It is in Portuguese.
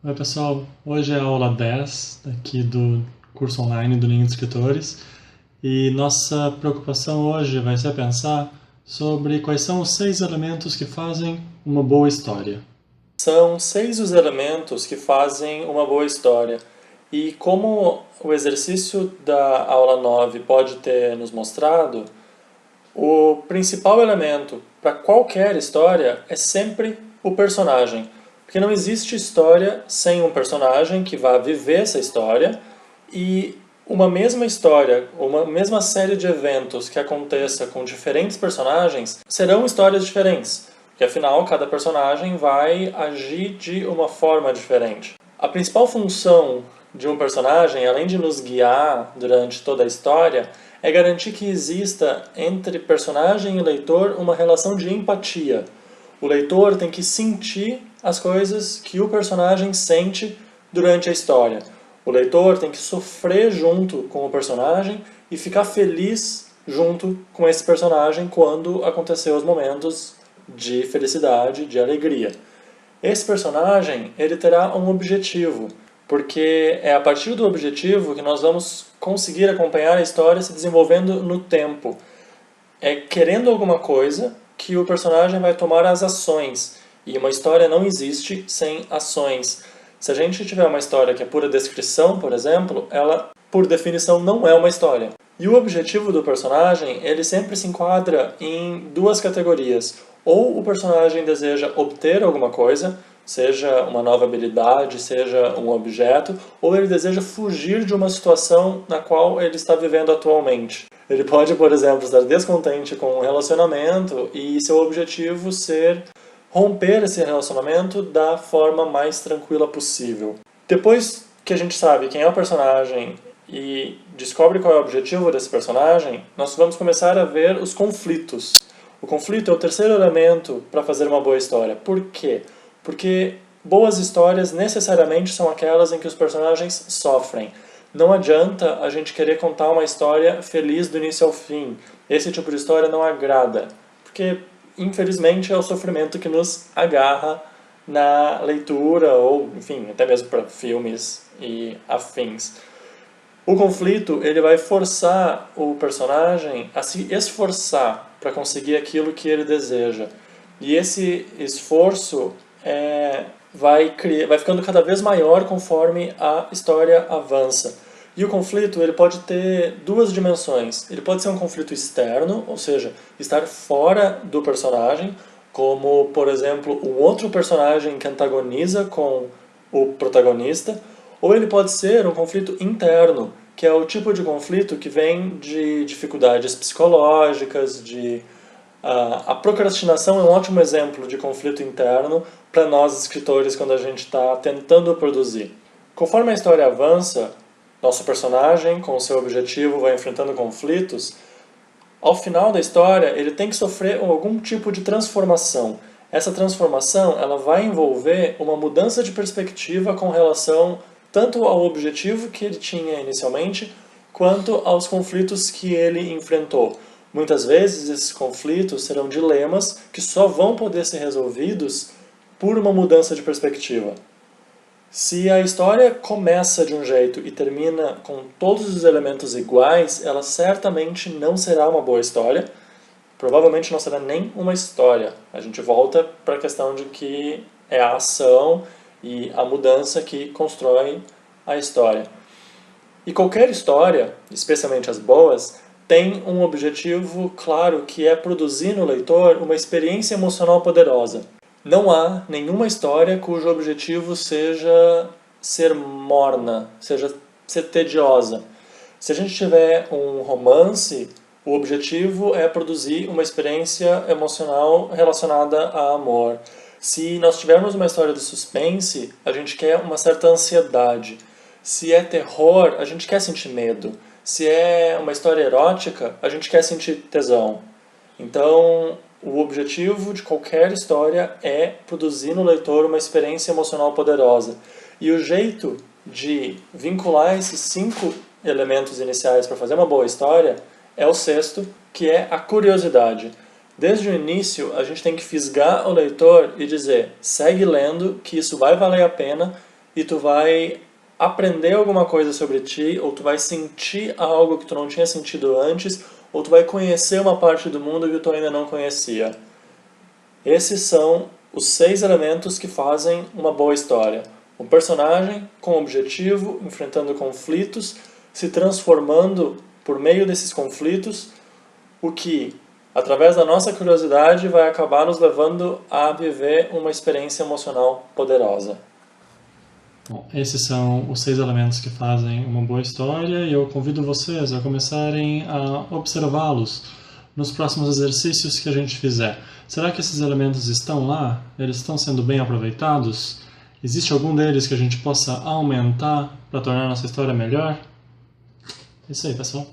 Oi pessoal, hoje é a aula 10 aqui do curso online do Ninho de Escritores e nossa preocupação hoje vai ser pensar sobre quais são os 6 elementos que fazem uma boa história. São 6 os elementos que fazem uma boa história e como o exercício da aula 9 pode ter nos mostrado, o principal elemento para qualquer história é sempre o personagem. Porque não existe história sem um personagem que vá viver essa história e uma mesma história, uma mesma série de eventos que aconteça com diferentes personagens serão histórias diferentes. Porque afinal, cada personagem vai agir de uma forma diferente. A principal função de um personagem, além de nos guiar durante toda a história, é garantir que exista entre personagem e leitor uma relação de empatia. O leitor tem que sentir as coisas que o personagem sente durante a história. O leitor tem que sofrer junto com o personagem e ficar feliz junto com esse personagem quando acontecer os momentos de felicidade, de alegria. Esse personagem, ele terá um objetivo, porque é a partir do objetivo que nós vamos conseguir acompanhar a história se desenvolvendo no tempo. É querendo alguma coisa que o personagem vai tomar as ações, e uma história não existe sem ações. Se a gente tiver uma história que é pura descrição, por exemplo, ela, por definição, não é uma história. E o objetivo do personagem, ele sempre se enquadra em duas categorias. Ou o personagem deseja obter alguma coisa, seja uma nova habilidade, seja um objeto, ou ele deseja fugir de uma situação na qual ele está vivendo atualmente. Ele pode, por exemplo, estar descontente com um relacionamento e seu objetivo ser romper esse relacionamento da forma mais tranquila possível. Depois que a gente sabe quem é o personagem e descobre qual é o objetivo desse personagem, nós vamos começar a ver os conflitos. O conflito é o terceiro elemento para fazer uma boa história. Por quê? Porque boas histórias necessariamente são aquelas em que os personagens sofrem. Não adianta a gente querer contar uma história feliz do início ao fim. Esse tipo de história não agrada, porque infelizmente é o sofrimento que nos agarra na leitura ou, enfim, até mesmo para filmes e afins. O conflito, ele vai forçar o personagem a se esforçar para conseguir aquilo que ele deseja. E esse esforço vai ficando cada vez maior conforme a história avança. E o conflito, ele pode ter duas dimensões. Ele pode ser um conflito externo, ou seja, estar fora do personagem, como, por exemplo, um outro personagem que antagoniza com o protagonista, ou ele pode ser um conflito interno, que é o tipo de conflito que vem de dificuldades psicológicas, a procrastinação é um ótimo exemplo de conflito interno para nós escritores quando a gente está tentando produzir. Conforme a história avança, nosso personagem, com o seu objetivo, vai enfrentando conflitos. Ao final da história, ele tem que sofrer algum tipo de transformação. Essa transformação ela vai envolver uma mudança de perspectiva com relação tanto ao objetivo que ele tinha inicialmente, quanto aos conflitos que ele enfrentou. Muitas vezes esses conflitos serão dilemas que só vão poder ser resolvidos por uma mudança de perspectiva. Se a história começa de um jeito e termina com todos os elementos iguais, ela certamente não será uma boa história, provavelmente não será nem uma história. A gente volta para a questão de que é a ação e a mudança que constrói a história. E qualquer história, especialmente as boas, tem um objetivo claro que é produzir no leitor uma experiência emocional poderosa. Não há nenhuma história cujo objetivo seja ser morna, seja ser tediosa. Se a gente tiver um romance, o objetivo é produzir uma experiência emocional relacionada a amor. Se nós tivermos uma história de suspense, a gente quer uma certa ansiedade. Se é terror, a gente quer sentir medo. Se é uma história erótica, a gente quer sentir tesão. Então, o objetivo de qualquer história é produzir no leitor uma experiência emocional poderosa. E o jeito de vincular esses 5 elementos iniciais para fazer uma boa história é o sexto, que é a curiosidade. Desde o início, a gente tem que fisgar o leitor e dizer: segue lendo, que isso vai valer a pena, e tu vai aprender alguma coisa sobre ti, ou tu vai sentir algo que tu não tinha sentido antes, ou tu vai conhecer uma parte do mundo que tu ainda não conhecia. Esses são os 6 elementos que fazem uma boa história. Um personagem com objetivo, enfrentando conflitos, se transformando por meio desses conflitos, o que, através da nossa curiosidade, vai acabar nos levando a viver uma experiência emocional poderosa. Bom, esses são os 6 elementos que fazem uma boa história e eu convido vocês a começarem a observá-los nos próximos exercícios que a gente fizer. Será que esses elementos estão lá? Eles estão sendo bem aproveitados? Existe algum deles que a gente possa aumentar para tornar a nossa história melhor? É isso aí, pessoal.